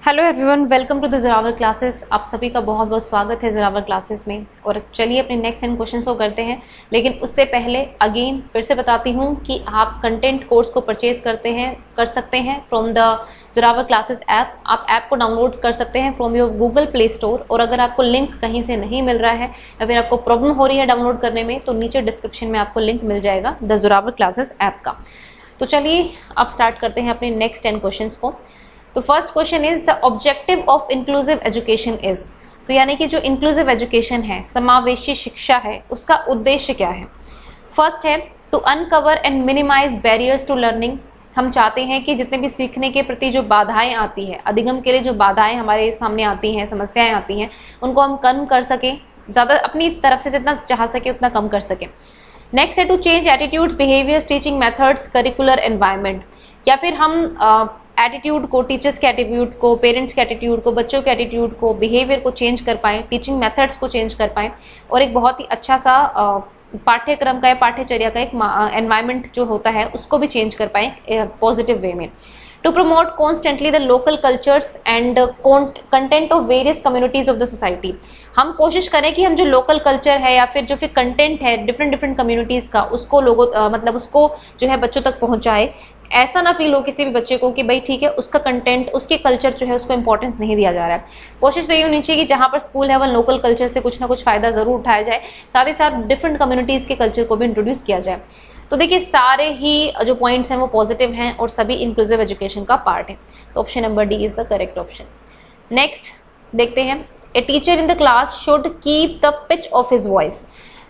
Hello everyone, welcome to the Zorawar classes. आप सभी का बहुत बहुत स्वागत है जोरावर क्लासेस में। और चलिए अपने नेक्स्ट 10 क्वेश्चंस को करते हैं, लेकिन उससे पहले अगेन फिर से बताती हूँ कि आप कंटेंट कोर्स को परचेज कर सकते हैं from the Zorawar classes app. आप ऐप को डाउनलोड कर सकते हैं from your Google play store. और अगर आपको लिंक कहीं से नहीं मिल रहा है या फिर आपको प्रॉब्लम हो रही है डाउनलोड करने में, तो नीचे डिस्क्रिप्शन में आपको लिंक मिल जाएगा द जोरावर क्लासेस ऐप का। तो चलिए अब स्टार्ट करते हैं अपने नेक्स्ट 10 क्वेश्चंस को। तो first question is the objective of inclusive education is. तो यानी कि जो इंक्लूसिव एजुकेशन है, समावेशी शिक्षा है, उसका उद्देश्य क्या है। फर्स्ट है to uncover and minimise barriers to learning. हम चाहते हैं कि जितने भी सीखने के प्रति जो बाधाएं आती है, अधिगम के लिए जो बाधाएं हमारे सामने आती हैं, समस्याएं आती हैं, उनको हम कम कर सकें, ज़्यादा अपनी तरफ से जितना चाह सके उतना कम कर सकें। नेक्स्ट है to change attitudes, behaviours, teaching methods, curricular environment. या फिर हम एटीट्यूड को, टीचर्स के एटीट्यूड को, पेरेंट्स के एटीट्यूड को, बच्चों के एटीट्यूड को, बिहेवियर को चेंज कर पाएँ, टीचिंग मेथड्स को चेंज कर पाएँ और एक बहुत ही अच्छा सा पाठ्यक्रम का या पाठ्यचर्या का एक एनवायरनमेंट जो होता है उसको भी चेंज कर पाएँ पॉजिटिव वे में। To promote constantly the local cultures and content of various communities of the society. हम कोशिश करें कि हम जो लोकल कल्चर है या फिर जो फिर कंटेंट है डिफरेंट कम्युनिटीज का, उसको लोगों मतलब उसको जो है बच्चों तक पहुंचाए। ऐसा ना फील हो किसी भी बच्चे को कि भाई ठीक है, उसका कंटेंट, उसके कल्चर जो है उसको इंपॉर्टेंस नहीं दिया जा रहा है। कोशिश तो ये होनी चाहिए कि जहाँ पर स्कूल है वह लोकल कल्चर से कुछ ना कुछ फायदा जरूर उठाया जाए, साथ ही साथ डिफरेंट कम्युनिटीज के कल्चर को भी इंट्रोड्यूस किया जाए। तो देखिए सारे ही जो पॉइंट्स हैं वो पॉजिटिव हैं और सभी इंक्लूसिव एजुकेशन का पार्ट है। तो option number D is the correct option. Next देखते हैं, a teacher in the class should keep the pitch of his voice.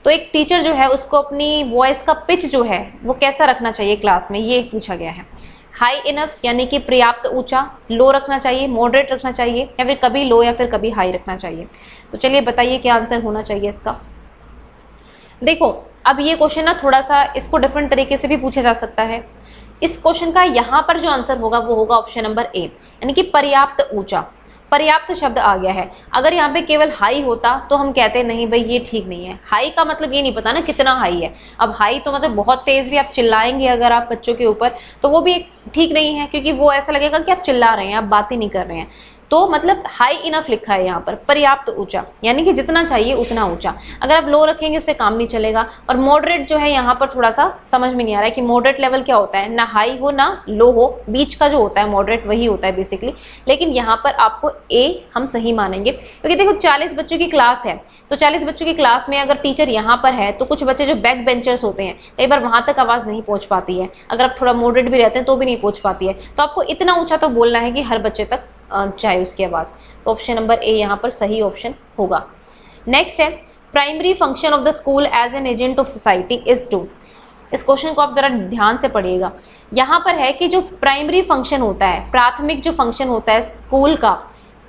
तो एक टीचर जो है उसको अपनी वॉइस का पिच जो है वो कैसा रखना चाहिए क्लास में, ये पूछा गया है। हाई इनफ यानी कि पर्याप्त ऊंचा, लो रखना चाहिए, मॉडरेट रखना चाहिए, या फिर कभी लो या फिर कभी हाई रखना चाहिए। तो चलिए बताइए क्या आंसर होना चाहिए इसका। देखो अब ये क्वेश्चन ना थोड़ा सा इसको डिफरेंट तरीके से भी पूछा जा सकता है। इस क्वेश्चन का यहाँ पर जो आंसर होगा वो होगा ऑप्शन नंबर ए, यानी कि पर्याप्त ऊंचा। पर्याप्त शब्द आ गया है। अगर यहाँ पे केवल हाई होता तो हम कहते नहीं भाई ये ठीक नहीं है। हाई का मतलब ये नहीं पता ना कितना हाई है। अब हाई तो मतलब बहुत तेज भी आप चिल्लाएंगे अगर आप बच्चों के ऊपर, तो वो भी ठीक नहीं है, क्योंकि वो ऐसा लगेगा कि आप चिल्ला रहे हैं, आप बात ही नहीं कर रहे हैं। तो मतलब हाई इनफ लिखा है यहाँ पर, पर्याप्त ऊंचा, यानी कि जितना चाहिए उतना ऊंचा। अगर आप लो रखेंगे उससे काम नहीं चलेगा। और मॉडरेट जो है यहाँ पर थोड़ा सा समझ में नहीं आ रहा है कि मॉडरेट लेवल क्या होता है, ना हाई हो ना लो हो, बीच का जो होता है मॉडरेट वही होता है बेसिकली। लेकिन यहाँ पर आपको ए हम सही मानेंगे, क्योंकि देखो 40 बच्चों की क्लास है, तो 40 बच्चों की क्लास में अगर टीचर यहाँ पर है तो कुछ बच्चे जो बैक बेंचर्स होते हैं कई बार वहां तक आवाज नहीं पहुंच पाती है। अगर आप थोड़ा मॉडरेट भी रहते हैं तो भी नहीं पहुंच पाती है। तो आपको इतना ऊंचा तो बोलना है कि हर बच्चे तक चाहे उसकी आवाज। तो ऑप्शन नंबर ए यहाँ पर सही ऑप्शन होगा। नेक्स्ट है primary function of the school as an agent of society is to. इस क्वेश्चन को आप जरा ध्यान से पढ़िएगा। यहाँ पर है कि जो प्राइमरी फंक्शन होता है, प्राथमिक जो फंक्शन होता है स्कूल का,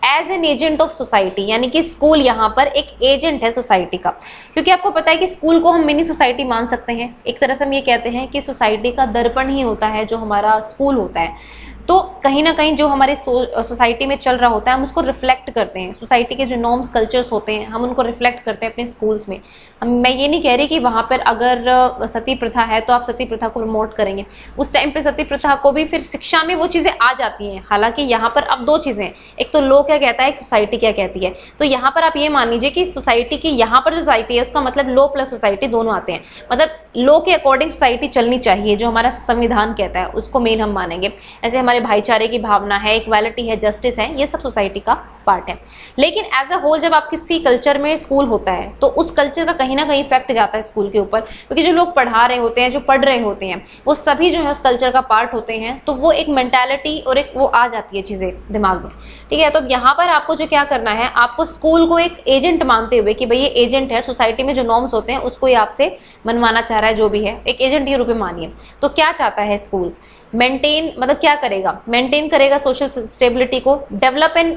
as an agent of society, यानी कि स्कूल यहाँ पर एक एजेंट है सोसाइटी का। क्योंकि आपको पता है कि स्कूल को हम मिनी सोसाइटी मान सकते हैं। एक तरह से हम ये कहते हैं कि सोसाइटी का दर्पण ही होता है जो हमारा स्कूल होता है। तो कहीं ना कहीं जो हमारे सोसाइटी में चल रहा होता है हम उसको रिफ्लेक्ट करते हैं। सोसाइटी के जो नॉर्म्स कल्चर्स होते हैं हम उनको रिफ्लेक्ट करते हैं अपने स्कूल्स में। मैं ये नहीं कह रही कि वहाँ पर अगर सती प्रथा है तो आप सती प्रथा को प्रमोट करेंगे। उस टाइम पे सती प्रथा को भी फिर शिक्षा में वो चीज़ें आ जाती हैं। हालांकि यहाँ पर अब दो चीज़ें, एक तो लॉ क्या कहता है, एक सोसाइटी क्या कहती है। तो यहाँ पर आप ये मान लीजिए कि सोसाइटी की यहाँ पर जो सोसाइटी है उसका मतलब लॉ प्लस सोसाइटी दोनों आते हैं। मतलब लॉ के अकॉर्डिंग सोसाइटी चलनी चाहिए, जो हमारा संविधान कहता है उसको मेन हम मानेंगे। ऐसे हमारे भाईचारे की भावना है, इक्वालिटी है, जस्टिस है, ये सब सोसाइटी का पार्ट है। लेकिन एज अ होल जब आप किसी कल्चर में स्कूल होता है तो उस कल्चर का कहीं ना कहीं इफेक्ट जाता है स्कूल के ऊपर, क्योंकि जो लोग पढ़ा रहे होते हैं, जो पढ़ रहे होते हैं, वो सभी जो है उस कल्चर का पार्ट होते हैं। तो वो एक मेंटालिटी और एक वो आ जाती है चीजें दिमाग में। ठीक है, तो यहाँ पर आपको जो क्या करना है, आपको स्कूल को एक एजेंट मानते हुए कि भाई ये एजेंट है, सोसाइटी में जो नॉर्म्स होते हैं उसको ये आपसे मनवाना चाह रहा है, जो भी है एक एजेंट के रूप में मानिए। तो क्या चाहता है स्कूल, मेंटेन, मतलब क्या करेगा, मेंटेन करेगा सोशल स्टेबिलिटी को, develop an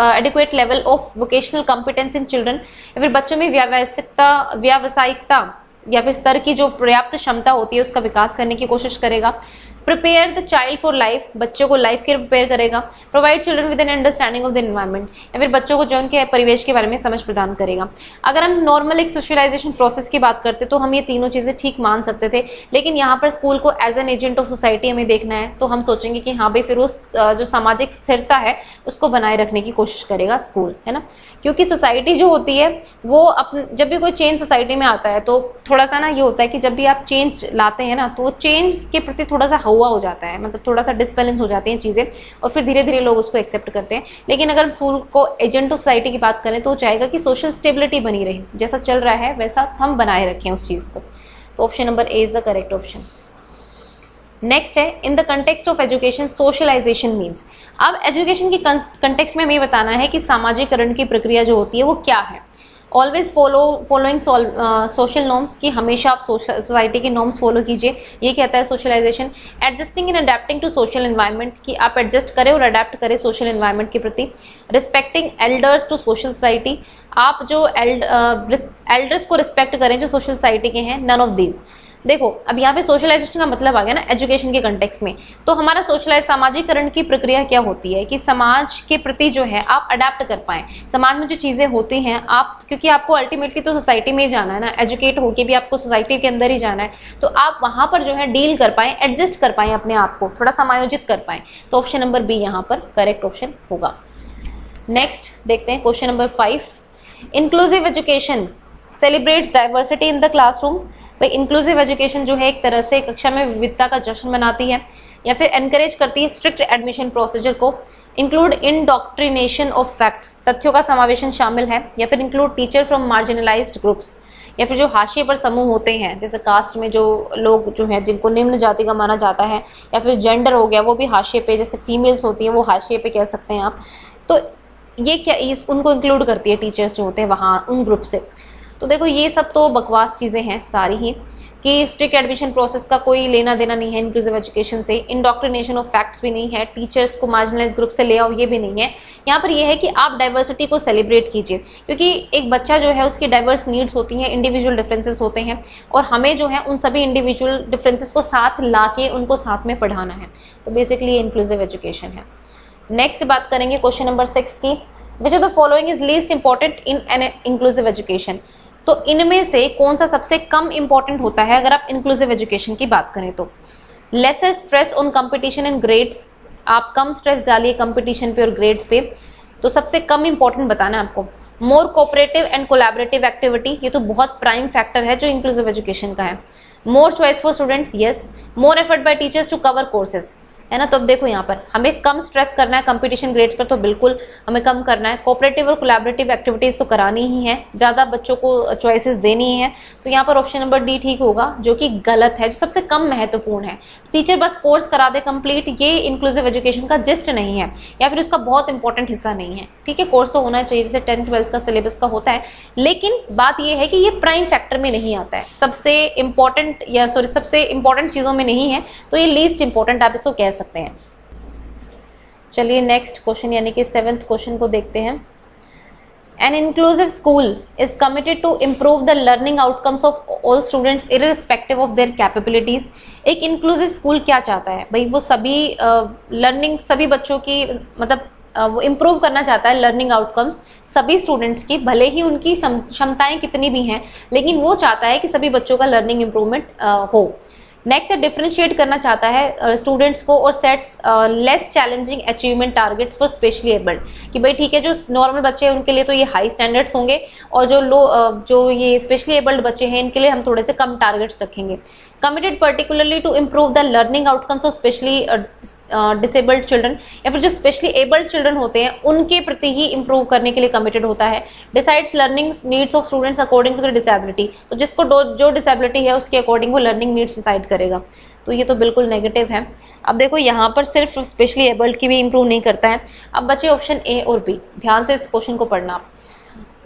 adequate level of vocational competence in children, या फिर बच्चों में व्यावसायिकता या फिर स्तर की जो पर्याप्त क्षमता होती है उसका विकास करने की कोशिश करेगा। Prepare the child for life, बच्चों को लाइफ के लिए प्रिपेयर करेगा। Provide children with an understanding of the environment, या फिर बच्चों को जो उनके परिवेश के बारे में समझ प्रदान करेगा। अगर हम नॉर्मल एक सोशलाइजेशन प्रोसेस की बात करते तो हम ये तीनों चीजें ठीक मान सकते थे, लेकिन यहाँ पर स्कूल को as an agent of society हमें देखना है, तो हम सोचेंगे कि हाँ भाई फिर उस जो सामाजिक स्थिरता है उसको बनाए रखने की कोशिश करेगा स्कूल, है ना। क्योंकि सोसाइटी जो होती है वो जब भी कोई चेंज सोसाइटी में आता है तो थोड़ा सा ना ये होता है कि जब भी आप चेंज लाते हैं ना तो चेंज के प्रति थोड़ा सा हवा हो जाता है, मतलब थोड़ा सा डिसबैलेंस हो जाती हैं चीजें, और फिर धीरे धीरे लोग उसको एक्सेप्ट करते हैं। लेकिन अगर स्कूल को एजेंट ऑफ सोसाइटी की बात करें तो वो चाहेगा कि सोशल स्टेबिलिटी बनी रहे, जैसा चल रहा है वैसा हम बनाए रखें उस चीज को। तो option number A is the correct option. Next है, in the context of education socialisation means. अब एजुकेशन की कंटेक्स्ट में हमें बताना है कि सामाजिकरण की प्रक्रिया जो होती है वो क्या है। ऑलवेज फॉलोइंग सोशल नॉर्म्स, की हमेशा आप सोसाइटी की नॉर्म्स फॉलो कीजिए, ये कहता है socialisation. Adjusting in adapting to social environment, कि आप एडजस्ट करें और अडेप्ट करें सोशल एनवायरनमेंट के प्रति। Respecting elders to social society, आप जो एल्डर्स को रिस्पेक्ट करें जो सोशल सोसाइटी के हैं। None of these. देखो अब यहाँ पे सोशलाइजेशन का मतलब आ गया ना एजुकेशन के कंटेक्स्ट में, तो हमारा सोशलाइज सामाजिकरण की प्रक्रिया क्या होती है कि समाज के प्रति जो है आप अडेप्ट कर पाएं, समाज में जो चीजें होती हैं आप, क्योंकि आपको अल्टीमेटली तो सोसाइटी में ही जाना है ना, एजुकेट होके भी आपको सोसाइटी के अंदर ही जाना है, तो आप वहां पर जो है डील कर पाएं, एडजस्ट कर पाएं अपने आप को, थोड़ा समायोजित कर पाएं। तो ऑप्शन नंबर बी यहाँ पर करेक्ट ऑप्शन होगा। नेक्स्ट देखते हैं question number 5। Inclusive education celebrates diversity in the classroom. भाई इंक्लूसिव एजुकेशन जो है एक तरह से कक्षा में विविधता का जश्न मनाती है, या फिर एनकरेज करती है स्ट्रिक्ट एडमिशन प्रोसीजर को। इंक्लूड इंडॉक्ट्रिनेशन ऑफ फैक्ट्स, तथ्यों का समावेशन शामिल है। या फिर include teacher from marginalised groups, या फिर जो हाशिए पर समूह होते हैं, जैसे कास्ट में जो लोग जो हैं जिनको निम्न जाति का माना जाता है, या फिर जेंडर हो गया वो भी हाशिए पे, जैसे फीमेल्स होती हैं वो हाशिए पे कह सकते हैं आप। तो ये क्या उनको इंक्लूड करती है टीचर्स जो होते हैं वहाँ उन ग्रुप से। तो देखो ये सब तो बकवास चीज़ें हैं सारी ही, कि स्ट्रिक्ट एडमिशन प्रोसेस का कोई लेना देना नहीं है इंक्लूसिव एजुकेशन से। इंडॉक्ट्रिनेशन ऑफ फैक्ट्स भी नहीं है, टीचर्स को मार्जिनलाइज ग्रुप से ले आओ ये भी नहीं है। यहाँ पर यह है कि आप डाइवर्सिटी को सेलिब्रेट कीजिए, क्योंकि एक बच्चा जो है उसकी डाइवर्स नीड्स होती हैं, इंडिविजुअल डिफरेंसेस होते हैं, और हमें जो है उन सभी इंडिविजुअल डिफरेंसेस को साथ ला के उनको साथ में पढ़ाना है। तो बेसिकली इंक्लूसिव एजुकेशन है। नेक्स्ट बात करेंगे क्वेश्चन नंबर 6 की। Which of the following is least important in an inclusive education. तो इनमें से कौन सा सबसे कम इंपॉर्टेंट होता है अगर आप इंक्लूसिव एजुकेशन की बात करें तो। Lesser stress on competition and grades, आप कम स्ट्रेस डालिए कंपटीशन पे और ग्रेड्स पे, तो सबसे कम इंपॉर्टेंट बताना है आपको। मोर कोऑपरेटिव एंड कोलैबोरेटिव एक्टिविटी, ये तो बहुत प्राइम फैक्टर है जो इंक्लूसिव एजुकेशन का है। More choice for students, yes. More effort by teachers to cover courses, है ना। तो अब देखो यहाँ पर हमें कम स्ट्रेस करना है कंपटीशन ग्रेड्स पर, तो बिल्कुल हमें कम करना है। कोऑपरेटिव और कोलैबोरेटिव एक्टिविटीज तो करानी ही है, ज्यादा बच्चों को चॉइसेस देनी है। तो यहाँ पर ऑप्शन नंबर डी ठीक होगा, जो कि गलत है, जो सबसे कम महत्वपूर्ण है। टीचर बस कोर्स करा दे कंप्लीट, ये इंक्लूसिव एजुकेशन का जिस्ट नहीं है, या फिर उसका बहुत इंपॉर्टेंट हिस्सा नहीं है। ठीक है, कोर्स तो होना चाहिए जैसे 10th 12th का सिलेबस का होता है, लेकिन बात यह है कि ये प्राइम फैक्टर में नहीं आता है, सबसे इंपॉर्टेंट सबसे इंपॉर्टेंट चीजों में नहीं है, तो ये लीस्ट इंपॉर्टेंट आप इसको कह सकते हैं। चलिए नेक्स्ट क्वेश्चन यानी कि 7th क्वेश्चन को देखते हैं। An inclusive school is committed to improve the learning outcomes of all students irrespective of their capabilities. एक इंक्लूसिव स्कूल क्या चाहता है भाई, वो सभी लर्निंग सभी बच्चों की मतलब वो इम्प्रूव करना चाहता है लर्निंग आउटकम्स सभी स्टूडेंट्स की, भले ही उनकी क्षमताएं कितनी भी हैं, लेकिन वो चाहता है कि सभी बच्चों का लर्निंग इम्प्रूवमेंट हो। नेक्स्ट है डिफरेंशिएट करना चाहता है स्टूडेंट्स को और sets less challenging achievement targets for specially abled, कि भाई ठीक है जो नॉर्मल बच्चे हैं उनके लिए तो ये हाई स्टैंडर्ड्स होंगे, और जो ये स्पेशली एबल्ड बच्चे हैं इनके लिए हम थोड़े से कम टारगेट्स रखेंगे। Committed particularly to improve the learning outcomes of specially disabled children, या फिर जो स्पेशली एबल्ड चिल्ड्रन होते हैं उनके प्रति ही इंप्रूव करने के लिए कमिटेड होता है। Decides learning needs of students according to the disability, तो जिसको जो डिसेबिलिटी है उसके अकॉर्डिंग वो लर्निंग नीड्स डिसाइड करेगा, तो ये तो बिल्कुल नेगेटिव है। अब देखो यहाँ पर सिर्फ स्पेशली एबल्ड की भी इंप्रूव नहीं करता है। अब बचे ऑप्शन ए और बी, ध्यान से इस क्वेश्चन को पढ़ना।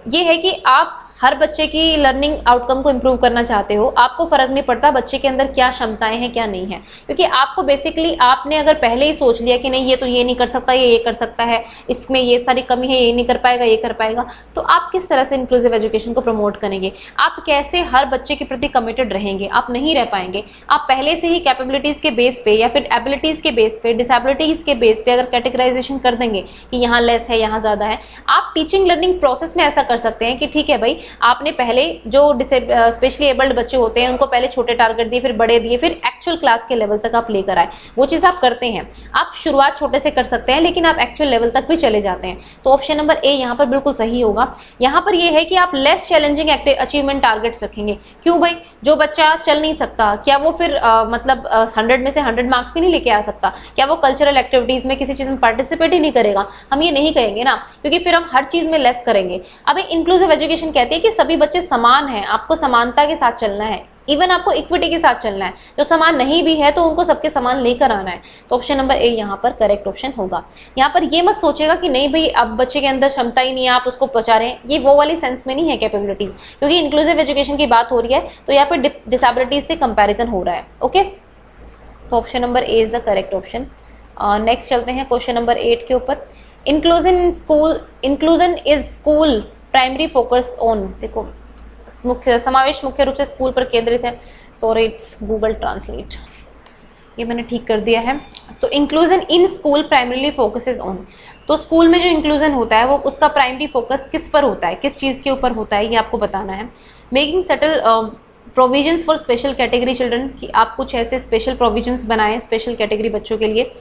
ये है कि आप हर बच्चे की लर्निंग आउटकम को इम्प्रूव करना चाहते हो, आपको फर्क नहीं पड़ता बच्चे के अंदर क्या क्षमताएं हैं क्या नहीं है, क्योंकि आपको बेसिकली आपने अगर पहले ही सोच लिया कि नहीं ये तो ये नहीं कर सकता, ये कर सकता है, इसमें ये सारी कमी है, ये नहीं कर पाएगा, ये कर पाएगा, तो आप किस तरह से इंक्लूसिव एजुकेशन को प्रमोट करेंगे? आप कैसे हर बच्चे के प्रति कमिटेड रहेंगे? आप नहीं रह पाएंगे। आप पहले से ही कैपेबिलिटीज के बेस पे या फिर एबिलिटीज के बेस पे, डिसेबिलिटीज के बेस पे अगर कैटेगराइजेशन कर देंगे कि यहाँ लेस है, यहाँ ज्यादा है, आप टीचिंग लर्निंग प्रोसेस में ऐसा कर सकते हैं कि ठीक है भाई, आपने पहले जो स्पेशली एबल्ड बच्चे होते हैं उनको पहले छोटे टारगेट दिए, फिर बड़े दिए, फिर एक्चुअल क्लास के लेवल तक आप लेकर आए। वो चीज आप करते हैं। आप शुरुआत छोटे से कर सकते हैं लेकिन आप एक्चुअल लेवल तक भी चले जाते हैं। तो ऑप्शन नंबर ए यहाँ पर बिल्कुल सही होगा। यहाँ पर ये है कि आप लेस चैलेंजिंग अचीवमेंट टारगेट्स रखेंगे। क्यों भाई? जो बच्चा चल नहीं सकता, क्या वो फिर मतलब 100 में से 100 मार्क्स भी नहीं लेके आ सकता? क्या वो कल्चरल एक्टिविटीज में किसी चीज में पार्टिसिपेट ही नहीं करेगा? हम ये नहीं कहेंगे ना, क्योंकि फिर हम हर चीज में लेस करेंगे। अब इंक्लूसिव एजुकेशन कहती है कि सभी बच्चे समान हैं, आपको समानता के साथ चलना है, इवन आपको इक्विटी के साथ चलना है। जो समान नहीं भी है तो उनको सबके समान लेकर आना है। तो ऑप्शन नंबर ए यहाँ पर करेक्ट ऑप्शन होगा। यहाँ पर ये मत सोचेगा कि नहीं भाई अब बच्चे के अंदर क्षमता ही नहीं है, आप उसको पहुंचा रहे हैं, ये वो वाली सेंस में नहीं है कैपेबिलिटीज, क्योंकि इंक्लूसिव एजुकेशन की बात हो रही है तो यहाँ पर डिसेबिलिटीज से कंपेरिजन हो रहा है। ओके, तो option number A is the correct option. Next चलते हैं क्वेश्चन नंबर 8 के ऊपर। Inclusion is school primary focus on, देखो समावेश मुख्य रूप से स्कूल पर केंद्रित है। सॉरी, इट्स गूगल ट्रांसलेट, ये मैंने ठीक कर दिया है। तो inclusion in school primarily focuses on, तो स्कूल में जो इंक्लूजन होता है वो उसका प्राइमरी फोकस किस पर होता है, किस चीज के ऊपर होता है, ये आपको बताना है। Making subtle provisions for special category children, कि आप कुछ ऐसे स्पेशल प्रोविजंस बनाएं स्पेशल कैटेगरी बच्चों के लिए।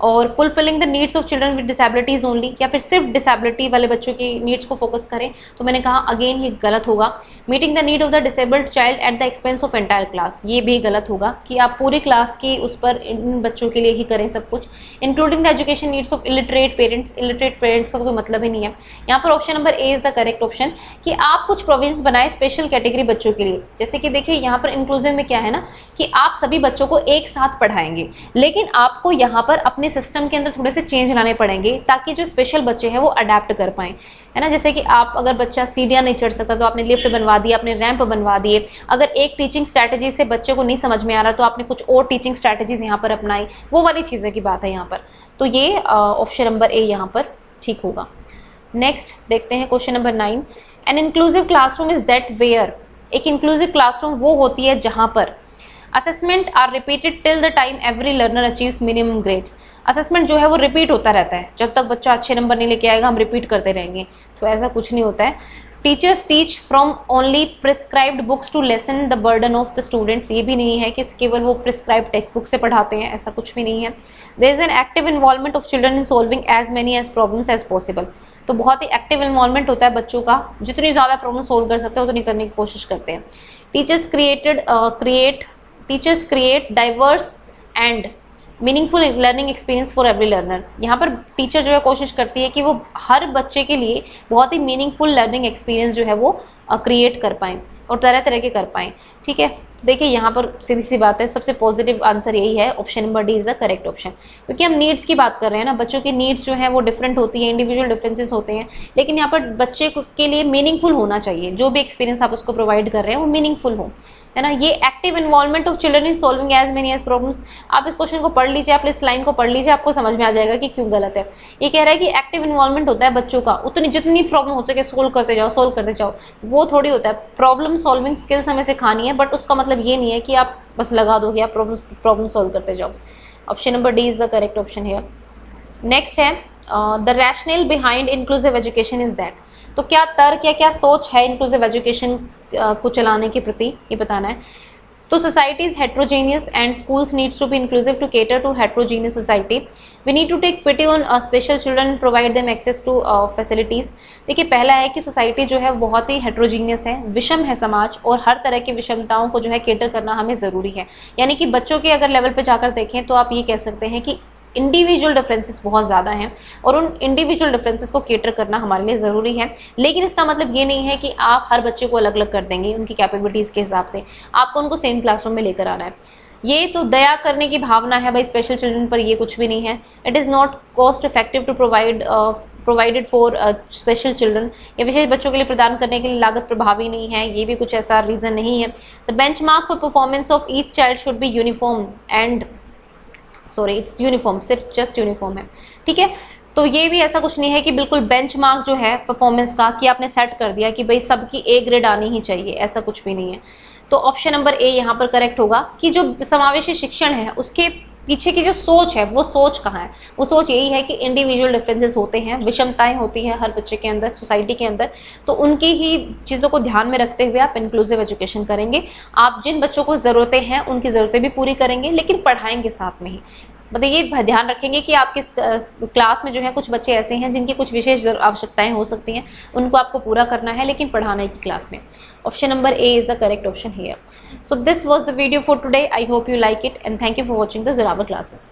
और fulfilling the needs of children with disabilities only, या फिर सिर्फ डिसेबिलिटी वाले बच्चों की नीड्स को फोकस करें, तो मैंने कहा अगेन ये गलत होगा। Meeting the need of the disabled child at the expense of entire class, ये भी गलत होगा कि आप पूरी क्लास की उस पर इन बच्चों के लिए ही करें सब कुछ। Including the education needs of illiterate parents, illiterate parents का कोई मतलब ही नहीं है। यहाँ पर option number A is the correct option, कि आप कुछ प्रोविजन बनाए स्पेशल कैटेगरी बच्चों के लिए। जैसे कि देखिए यहाँ पर इंक्लूसिव में क्या है ना, कि आप सभी बच्चों को एक साथ पढ़ाएंगे, लेकिन आपको यहाँ पर अपने सिस्टम के अंदर थोड़े से चेंज लाने पड़ेंगे ताकि जो स्पेशल बच्चे हैं वो अडेप्ट कर पाएं, है ना। जैसे कि आप अगर बच्चा सीढ़ियां नहीं चढ़ सकता तो आपने लिफ्ट बनवा दिया, आपने रैंप बनवा दिए। अगर एक टीचिंग स्ट्रैटेजी से बच्चे को नहीं समझ में आ रहा तो आपने कुछ और टीचिंग स्ट्रैटेजीज यहाँ पर अपनाई, वो वाली चीजें की बात है यहाँ पर। तो ये ऑप्शन नंबर ए यहाँ पर ठीक होगा। नेक्स्ट देखते हैं question number 9। An inclusive classroom is that where, एक इंक्लूसिव क्लासरूम वो होती है जहां पर assessment are repeated till the time every learner achieves minimum grades. Assessment जो है वो रिपीट होता रहता है, जब तक बच्चा अच्छे नंबर नहीं लेके आएगा हम रिपीट करते रहेंगे, तो ऐसा कुछ नहीं होता है। Teachers teach from only prescribed books to lessen the burden of the students, ये भी नहीं है कि केवल वो प्रिस्क्राइब्ड टेक्स्ट बुक से पढ़ाते हैं, ऐसा कुछ भी नहीं है। There is an active involvement of children in solving as many as problems as possible, तो बहुत ही एक्टिव इन्वॉल्वमेंट होता है बच्चों का, जितनी ज्यादा प्रॉब्लम सोल्व कर सकते हैं उतनी करने की कोशिश करते हैं। Teachers create diverse and meaningful learning experience for every learner, यहाँ पर टीचर जो है कोशिश करती है कि वो हर बच्चे के लिए बहुत ही मीनिंगफुल लर्निंग एक्सपीरियंस जो है वो क्रिएट कर पाएं और तरह तरह के कर पाएं। ठीक है, देखिए यहाँ पर सीधी सी बात है, सबसे पॉजिटिव आंसर यही है, option number D is the correct option, क्योंकि हम नीड्स की बात कर रहे हैं ना। बच्चों की नीड्स जो है वो डिफरेंट होती है, इंडिविजुअल डिफरेंसेस होते हैं, लेकिन यहाँ पर बच्चे के लिए मीनिंगफुल होना चाहिए, जो भी एक्सपीरियंस आप उसको प्रोवाइड कर रहे हैं वो मीनिंगफुल हो, है ना। ये active involvement of children in solving as many as problems, आप इस क्वेश्चन को पढ़ लीजिए, आप इस लाइन को पढ़ लीजिए, आपको समझ में आ जाएगा कि क्यों गलत है। ये कह रहा है कि एक्टिव इन्वॉल्वमेंट होता है बच्चों का, उतनी जितनी प्रॉब्लम हो सके सोल्व करते जाओ, वो थोड़ी होता है। प्रॉब्लम सॉल्विंग स्किल्स हमें सिखानी है, बट उसका मतलब ये नहीं है कि आप बस लगा दो कि आप प्रॉब्लम सॉल्व करते जाओ। Option number D is the correct option here. Next है the rationale behind inclusive education is that, तो क्या तर्क या क्या सोच है इंक्लूसिव एजुकेशन को चलाने के प्रति, ये बताना है। तो society is heterogeneous and schools needs to be inclusive to cater to heterogeneous society. We need to take pity on special children and provide them access to facilities. देखिए, पहला है कि सोसाइटी जो है बहुत ही हेट्रोजीनियस है, विषम है समाज, और हर तरह की विषमताओं को जो है केटर करना हमें जरूरी है। यानी कि बच्चों के अगर लेवल पे जाकर देखें तो आप ये कह सकते हैं कि इंडिविजुअल डिफरेंसेस बहुत ज़्यादा हैं और उन इंडिविजुअल डिफरेंसेस को केटर करना हमारे लिए ज़रूरी है। लेकिन इसका मतलब ये नहीं है कि आप हर बच्चे को अलग अलग कर देंगे उनकी कैपेबिलिटीज़ के हिसाब से, आपको उनको सेम क्लासरूम में लेकर आना है। ये तो दया करने की भावना है भाई स्पेशल चिल्ड्रन पर, ये कुछ भी नहीं है। It is not cost effective to provide provided for special children, या विशेष बच्चों के लिए प्रदान करने के लिए लागत प्रभावी नहीं है, ये भी कुछ ऐसा रीजन नहीं है। The benchmark for performance of each child should be uniform and sorry it's uniform, सिर्फ जस्ट यूनिफॉर्म है, ठीक है। तो ये भी ऐसा कुछ नहीं है कि बिल्कुल बेंचमार्क जो है परफॉर्मेंस का कि आपने सेट कर दिया कि भाई सबकी ए ग्रेड आनी ही चाहिए, ऐसा कुछ भी नहीं है। तो ऑप्शन नंबर ए यहाँ पर करेक्ट होगा कि जो समावेशी शिक्षण है उसके पीछे की जो सोच है वो सोच कहाँ है, वो सोच यही है कि इंडिविजुअल डिफरेंसेस होते हैं, विषमताएं होती हैं हर बच्चे के अंदर, सोसाइटी के अंदर, तो उनकी ही चीज़ों को ध्यान में रखते हुए आप इंक्लूसिव एजुकेशन करेंगे। आप जिन बच्चों को ज़रूरतें हैं उनकी ज़रूरतें भी पूरी करेंगे, लेकिन पढ़ाएंगे साथ में ही। मतलब ये ध्यान रखेंगे कि आपकी क्लास में जो है कुछ बच्चे ऐसे हैं जिनकी कुछ विशेष आवश्यकताएं हो सकती हैं, उनको आपको पूरा करना है, लेकिन पढ़ाना है की क्लास में। Option number A is the correct option here. So this was the video for today. I hope you like it and thank you for watching the Zorawar classes.